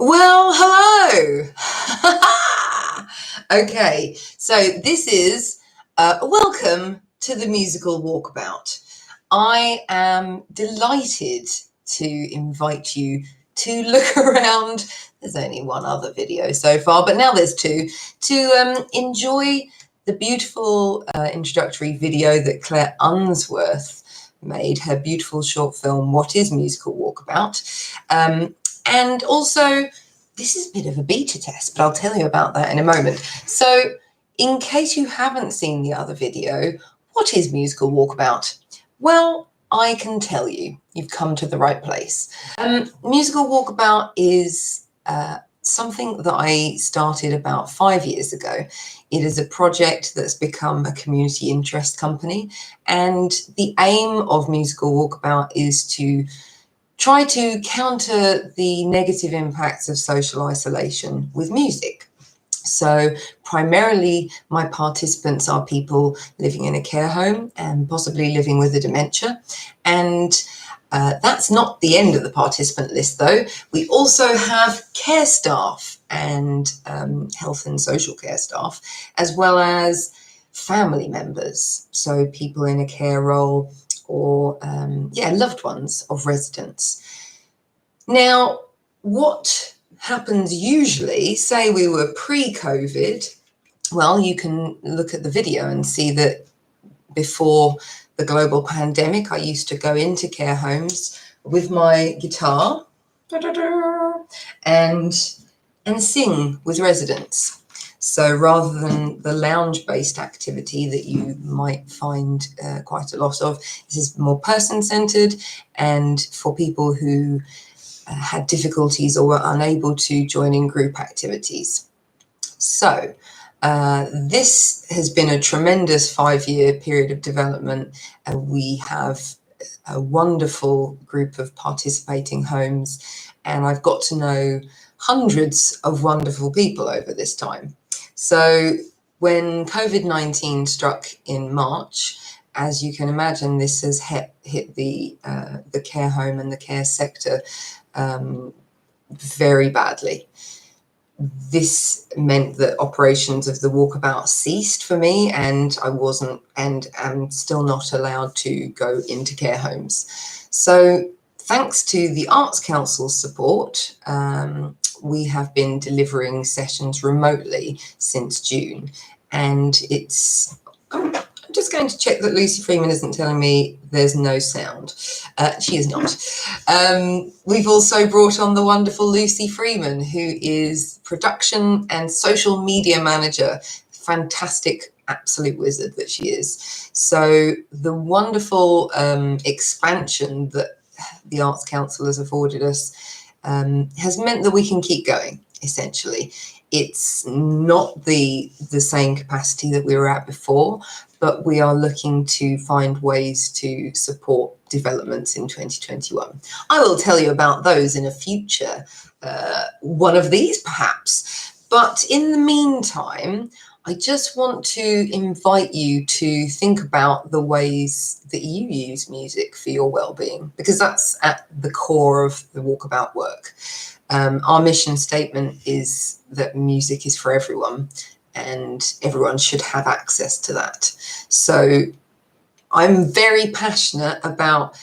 Well, hello. Okay, so this is welcome to the Musical Walkabout. I am delighted to invite you to look around. There's only one other video so far, but now there's two, to enjoy the beautiful introductory video that Claire Unsworth made, her beautiful short film, What is Musical Walkabout? And also, this is a bit of a beta test, but I'll tell you about that in a moment. So, in case you haven't seen the other video, what is Musical Walkabout? Well, I can tell you, you've come to the right place. Musical Walkabout is something that I started about 5 years ago. It is a project that's become a community interest company, and the aim of Musical Walkabout is to try to counter the negative impacts of social isolation with music. So primarily my participants are people living in a care home and possibly living with a dementia. And that's not the end of the participant list though. We also have care staff and health and social care staff, as well as family members. So people in a care role, or loved ones of residents. Now, what happens usually, say we were pre-COVID, well, you can look at the video and see that before the global pandemic, I used to go into care homes with my guitar and sing with residents. So rather than the lounge-based activity that you might find quite a lot of, this is more person-centered and for people who had difficulties or were unable to join in group activities. So this has been a tremendous 5-year period of development. We have a wonderful group of participating homes, and I've got to know hundreds of wonderful people over this time. So when COVID-19 struck in March, as you can imagine, this has hit the care home and the care sector very badly. This meant that operations of the walkabout ceased for me, and I wasn't and am still not allowed to go into care homes. So thanks to the Arts Council's support, we have been delivering sessions remotely since June, and I'm just going to check that Lucy Freeman isn't telling me there's no sound. She is not. We've also brought on the wonderful Lucy Freeman, who is production and social media manager. Fantastic, absolute wizard that she is. So the wonderful expansion that the Arts Council has afforded us has meant that we can keep going, essentially. It's not the same capacity that we were at before, but we are looking to find ways to support developments in 2021. I will tell you about those in a future, one of these perhaps. But in the meantime, I just want to invite you to think about the ways that you use music for your well-being, because that's at the core of the Walkabout work. Our mission statement is that music is for everyone, and everyone should have access to that. So I'm very passionate about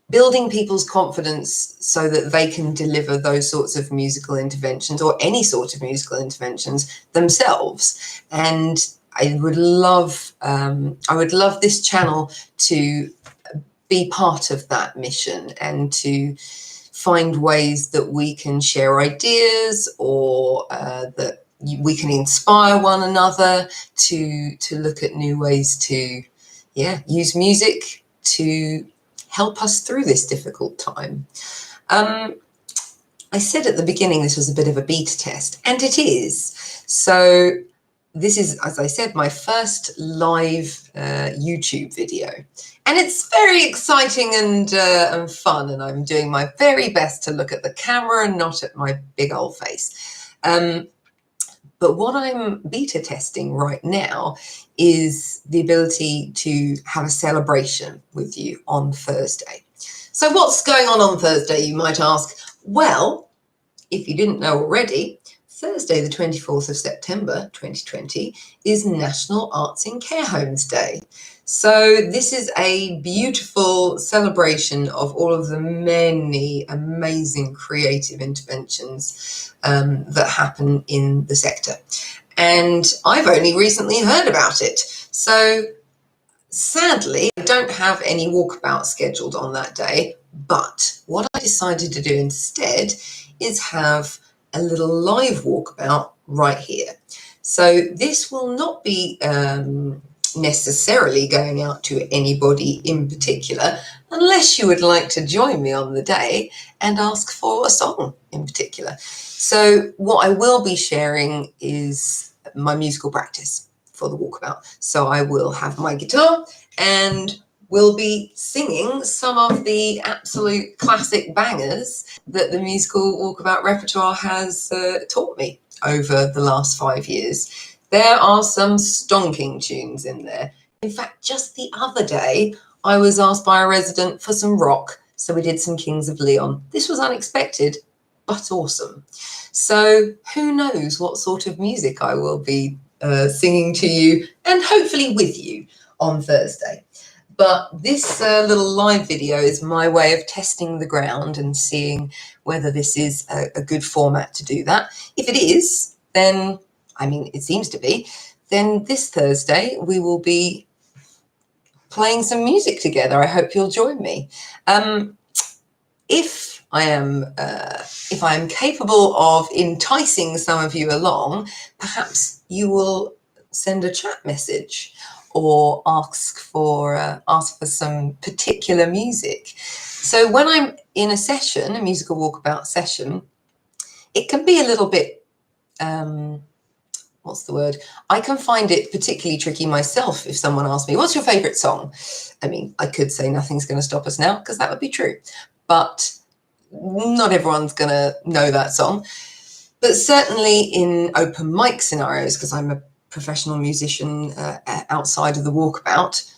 building people's confidence so that they can deliver those sorts of musical interventions, or any sort of musical interventions, themselves. And I would love this channel to be part of that mission, and to find ways that we can share ideas, or that we can inspire one another to look at new ways to use music to help us through this difficult time. I said at the beginning this was a bit of a beta test, and it is. So this is, as I said, my first live YouTube video, and it's very exciting and fun, and I'm doing my very best to look at the camera and not at my big old face. But what I'm beta testing right now is the ability to have a celebration with you on Thursday. So what's going on Thursday, you might ask? Well, if you didn't know already, Thursday the 24th of September 2020 is National Arts in Care Homes Day. So this is a beautiful celebration of all of the many amazing creative interventions that happen in the sector. And I've only recently heard about it. So sadly, I don't have any walkabout scheduled on that day, but what I decided to do instead is have a little live walkabout right here. So this will not be necessarily going out to anybody in particular, unless you would like to join me on the day and ask for a song in particular. So what I will be sharing is my musical practice for the walkabout. So I will have my guitar and we'll be singing some of the absolute classic bangers that the Musical Walkabout repertoire has taught me over the last 5 years. There are some stonking tunes in there. In fact, just the other day, I was asked by a resident for some rock, so we did some Kings of Leon. This was unexpected, but awesome. So who knows what sort of music I will be singing to you and hopefully with you on Thursday. But this little live video is my way of testing the ground and seeing whether this is a good format to do that. If it is, then, I mean, it seems to be, then this Thursday we will be playing some music together. I hope you'll join me. If I am capable of enticing some of you along, perhaps you will send a chat message or ask for some particular music. So when I'm in a session, a musical walkabout session, it can be a little bit, what's the word? I can find it particularly tricky myself if someone asks me, what's your favourite song? I mean, I could say Nothing's Going to Stop Us Now, because that would be true. But not everyone's going to know that song. But certainly in open mic scenarios, because I'm a professional musician outside of the walkabout,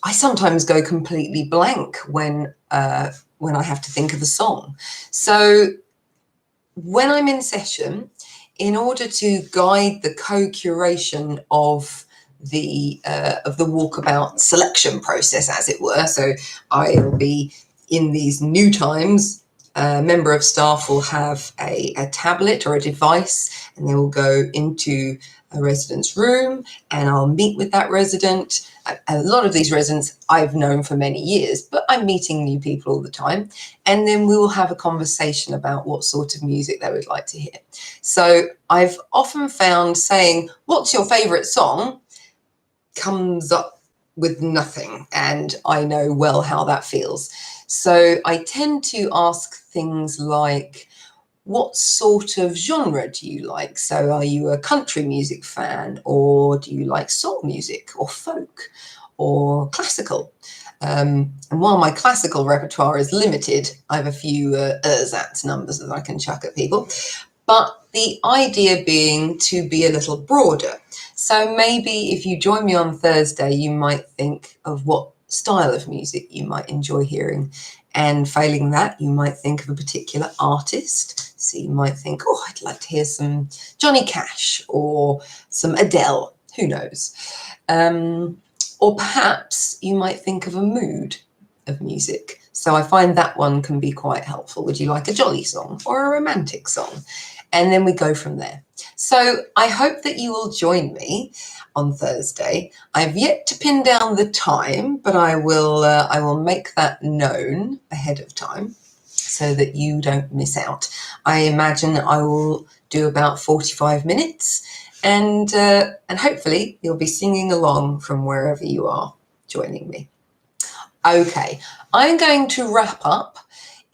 I sometimes go completely blank when I have to think of a song. So when I'm in session, in order to guide the co-curation of the walkabout selection process, as it were, so I'll be in these new times. A member of staff will have a tablet or a device, and they will go into a resident's room, and I'll meet with that resident. A lot of these residents I've known for many years, but I'm meeting new people all the time. And then we will have a conversation about what sort of music they would like to hear. So I've often found saying, what's your favourite song, comes up with nothing, and I know well how that feels. So I tend to ask things like, what sort of genre do you like? So are you a country music fan, or do you like soul music or folk or classical? And while my classical repertoire is limited, I have a few ersatz numbers that I can chuck at people. But the idea being to be a little broader. So maybe if you join me on Thursday, you might think of what style of music you might enjoy hearing. And failing that, you might think of a particular artist. So you might think, oh, I'd like to hear some Johnny Cash or some Adele, who knows? Or perhaps you might think of a mood of music. So I find that one can be quite helpful. Would you like a jolly song or a romantic song? And then we go from there. So I hope that you will join me on Thursday. I've yet to pin down the time, but I will make that known ahead of time so that you don't miss out. I imagine I will do about 45 minutes, and hopefully you'll be singing along from wherever you are joining me. Okay, I'm going to wrap up.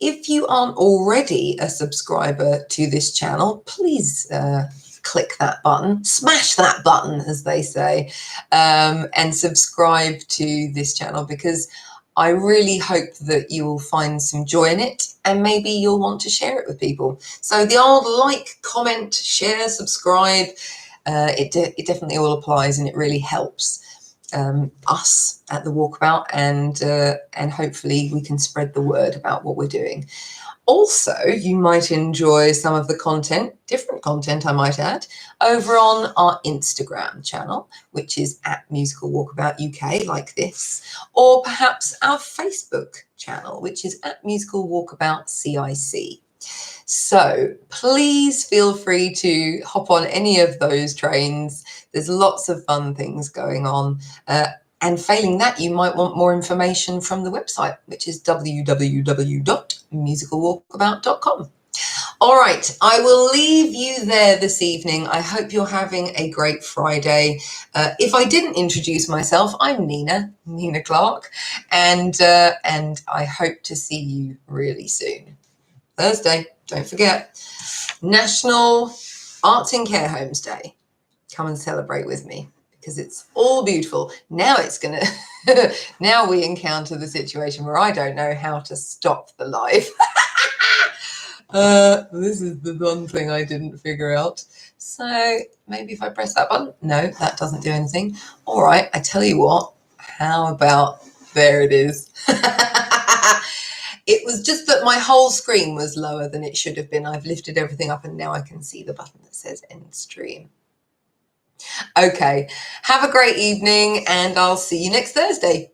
If you aren't already a subscriber to this channel, please click that button, smash that button, as they say, and subscribe to this channel, because I really hope that you will find some joy in it, and maybe you'll want to share it with people. So the old like, comment, share, subscribe, it definitely all applies, and it really helps. us at the Walkabout, and hopefully we can spread the word about what we're doing. Also, you might enjoy some of the content, different content I might add, over on our Instagram channel, which is at Musical Walkabout UK, like this, or perhaps our Facebook channel, which is at Musical Walkabout CIC. So please feel free to hop on any of those trains. There's lots of fun things going on. And failing that, you might want more information from the website, which is www.musicalwalkabout.com. All right, I will leave you there this evening. I hope you're having a great Friday. If I didn't introduce myself, I'm Nina Clark, and I hope to see you really soon. Thursday, don't forget, National Arts in Care Homes Day. Come and celebrate with me, because it's all beautiful. Now it's gonna, now we encounter the situation where I don't know how to stop the live. This is the one thing I didn't figure out. So maybe if I press that button, no, that doesn't do anything. All right, I tell you what, how about, there it is. It was just that my whole screen was lower than it should have been. I've lifted everything up and now I can see the button that says end stream. Okay, have a great evening and I'll see you next Thursday.